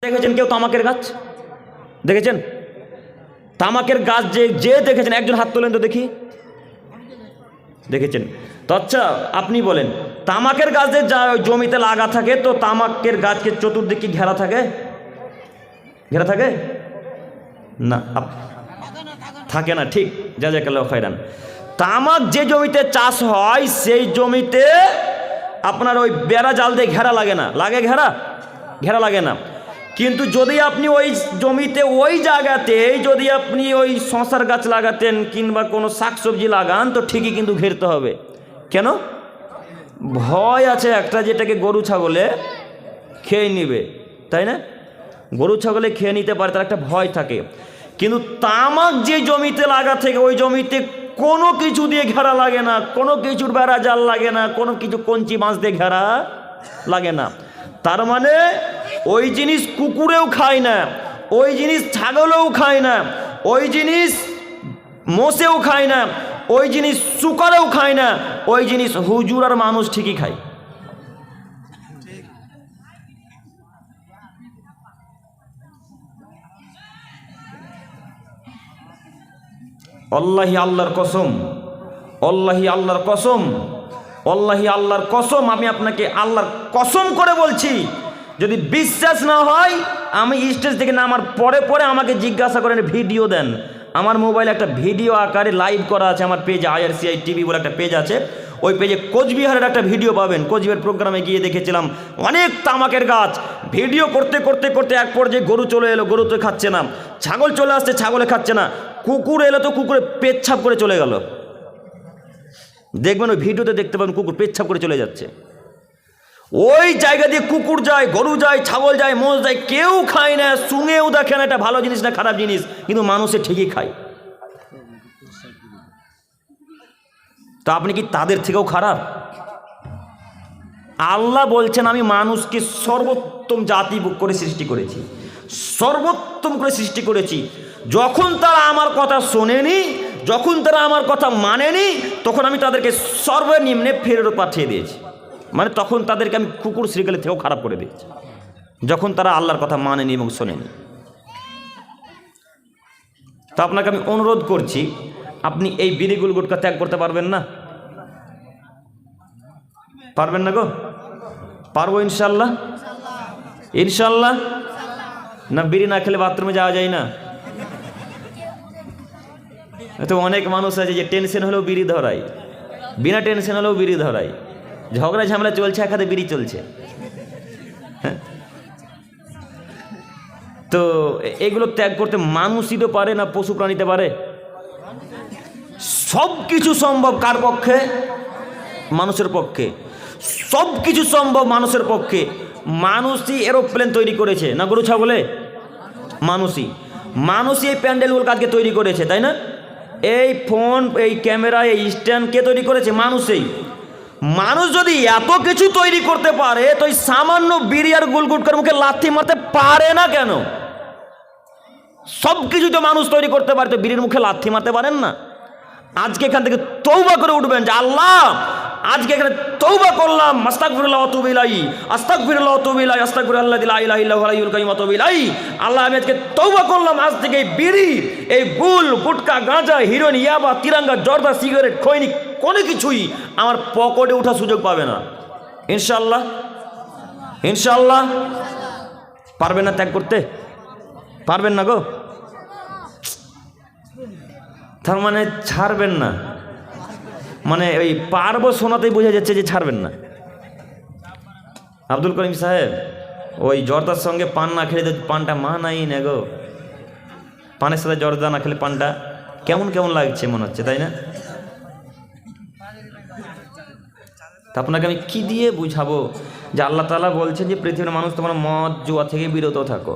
দেখেছেন কেউ তামাকের গাছ দেখেছেন? তামাকের গাছ যে দেখেছেন একজন হাত তোলেন তো দেখি। দেখেছেন তো? আচ্ছা আপনি বলেন, তামাকের গাছ যে জমিতে লাগা থাকে, তো তামাকের গাছকে চতুর্দিকে ঘেরা থাকে? ঘেরা থাকে না, থাকে না। ঠিক, জাযাকাল্লাহু খাইরান। তামাক যে জমিতে চাষ হয় সেই জমিতে আপনার ওই বেড়া জাল দিয়ে ঘেরা লাগে না। লাগে ঘেরা? ঘেরা লাগে না। কিন্তু যদি আপনি ওই জমিতে ওই জায়গাতে যদি আপনি ওই শশার গাছ লাগাতেন কিংবা কোনো শাকসবজি লাগান, তো ঠিকই কিন্তু ঘেরতে হবে। কেন? ভয় আছে একটা, যেটাকে গরু ছাগলে খেয়ে নিবে, তাই না? গরু ছাগলে খেয়ে নিতে পারে, তার একটা ভয় থাকে। কিন্তু তামাক যে জমিতে লাগা থেকে ওই জমিতে কোনো কিছু দিয়ে ঘেরা লাগে না, কোনো কিছুর বেড়া জাল লাগে না, কোনো কিছু কঞ্চি বাঁশ দিয়ে ঘেরা লাগে না। তার মানে ওই জিনিস কুকুরেও খায় না, ওই জিনিস ছাগলেও খায় না, ওই জিনিস মোষেও খায় না, ওই জিনিস শুকরেও খায় না, ওই জিনিস হুজুর আর মানুষ ঠিকই খায়। আল্লাহি আল্লাহর কসম, আল্লাহি আল্লাহর কসম, আল্লাহি আল্লাহর কসম, আমি আপনাকে আল্লাহর কসম করে বলছি, যদি বিশ্বাস না হয় আমি স্টেজ থেকে নামার পরে পরে আমাকে জিজ্ঞাসা করেন, ভিডিও দেন। আমার মোবাইলে একটা ভিডিও আকারে লাইভ করা আছে, আমার পেজে IRCI TV বলে একটা পেজ আছে, ওই পেজে কোচবিহারের একটা ভিডিও পাবেন। কোচবিহার প্রোগ্রামে গিয়ে দেখেছিলাম অনেক তামাকের গাছ। ভিডিও করতে করতে করতে এক পর্যায়ে গরু চলে এলো, গরু তো খাচ্ছে না, ছাগল চলে আসছে, ছাগলে খাচ্ছে না, কুকুর এলো তো কুকুরে পেচ্ছাপ করে চলে গেল। দেখবেন ওই ভিডিওতে দেখতে পাবেন কুকুর পেচ্ছাপ করে চলে যাচ্ছে। ওই জায়গা দিয়ে কুকুর যায়, গরু যায়, ছাগল যায়, মোষ যায়, কেউ খায় না, শুঙেও দেখে না এটা ভালো জিনিস না খারাপ জিনিস, কিন্তু মানুষে ঠিকই খায়। তা আপনি কি তাদের থেকেও খারাপ? আল্লাহ বলছেন আমি মানুষকে সর্বোত্তম জাতি করে সৃষ্টি করেছি, সর্বোত্তম করে সৃষ্টি করেছি। যখন তারা আমার কথা শোনেনি, যখন তারা আমার কথা মানেনি, তখন আমি তাদেরকে সর্বনিম্নে ফেরত পাঠিয়ে দিয়েছি। মানে তখন তাদেরকে আমি কুকুর শ্রীকালের থেকেও খারাপ করে দিয়েছি, যখন তারা আল্লাহর কথা মানেনি এবং শোনেনি। তো আপনাকে আমি অনুরোধ করছি, আপনি এই বিড়ি গুটখা ত্যাগ করতে পারবেন না? পারবেন না গো? পারবো ইনশাল্লাহ, ইনশাল্লাহ। না বিড়ি না খেলে বাথরুমে যাওয়া যায় না? তো অনেক মানুষ আছে যে টেনশন হলেও বিড়ি ধরায়, বিনা টেনশন হলেও বিড়ি ধরায়, ঝগড়া ঝামেলা চলছে, এক হাতে বিড়ি চলছে। তো এগুলো ত্যাগ করতে মানুষই তো পারে না, পশু প্রাণীতে পারে? সব কিছু সম্ভব কার পক্ষে? মানুষের পক্ষে। সব কিছু সম্ভব মানুষের পক্ষে। মানুষই এরোপ্লেন তৈরি করেছে না গরু ছাগলে? মানুষই। মানুষই এই প্যান্ডেলগুলো কাজকে তৈরি করেছে, তাই না? এই ফোন, এই ক্যামেরা, এই স্ট্যান্ড কে তৈরি করেছে? মানুষই। মানুষ যদি এত কিছু তৈরি করতে পারে, তো এই সামান্য বিড়ি আর গুলগুটকার মুখে লাথি মারতে পারে না কেন? সব কিছু তো মানুষ তৈরি করতে পারে, তো বিড়ির মুখে লাথি মারতে পারেন না? আজকে এখান থেকে তওবা করে উঠবেন যে আল্লাহ আজকে এখানে তওবা করলাম, আস্তাগফিরুল্লাহ ওয়া আতুবু ইলাইহি, আস্তাগফিরুল্লাহ ওয়া আতুবু ইলাইহি, আস্তাগফিরুল্লাহ লা ইলাহা ইল্লাহু আল-হাইয়ুল কাইয়্যুম ওয়া আতুবু ইলাইহি। আল্লাহ আমি আজকে তওবা করলাম, আজ থেকে এই বিড়ি, এই গুল গুটকা, গাঁজা, হিরোইন, ইয়াবা, তিরাঙ্গা, জর্দা, সিগারেট, খৈনি কোনো কিছুই আমার পকেটে ওঠার সুযোগ পাবে না। ইনশাআল্লাহ, ইনশাআল্লাহ। পারবেন না ত্যাগ করতে? পারবেন না গো? তার মানে ছাড়বেন না, মানে ওই পারবো শোনাতেই বোঝা যাচ্ছে যে ছাড়বেন না। আব্দুল করিম সাহেব, ওই জর্দার সঙ্গে পান না খেলে তো পানটা মানাই না গো। পানের সাথে জর্দা না খেলে পানটা কেমন কেমন লাগছে মনে হচ্ছে, তাই না? তা আপনাকে আমি কি দিয়ে বুঝাবো যে আল্লাহ তাআলা বলছেন যে পৃথিবীর মানুষ তোমরা মদ জুয়া থেকে বিরত থাকো।